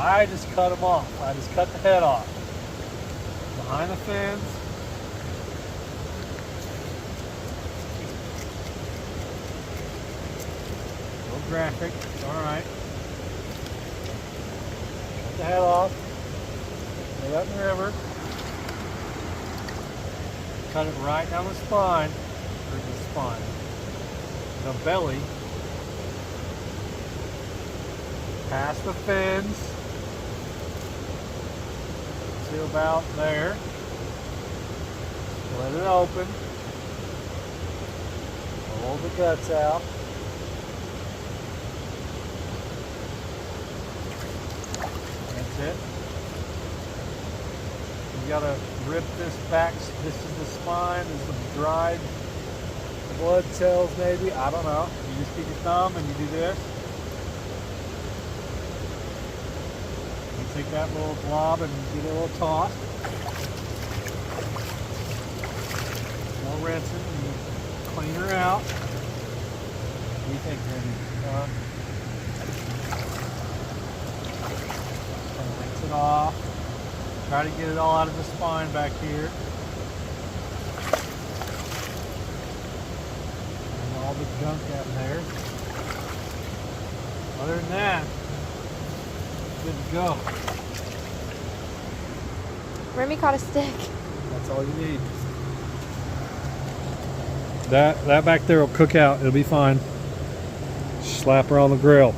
I just cut them off. I just cut the head off. Behind the fins. A little graphic. Alright. Cut the head off. Lay that in the river. Cut it right down the spine. Or the spine. The belly. Past the fins. To about there. Let it open. Pull the guts out. That's it. You gotta rip this back. This is the spine. This is the dried blood cells, maybe. I don't know. You just keep your thumb and you do this. You take that little blob and give it a little toss. No rinsing. And you clean her out. What do you think, Randy? Rinse it off. Try to get it all out of the spine back here. And all the junk out in there. Other than that, good to go. Remy caught a stick. That's all you need. That back there will cook out. It'll be fine. Slap her on the grill.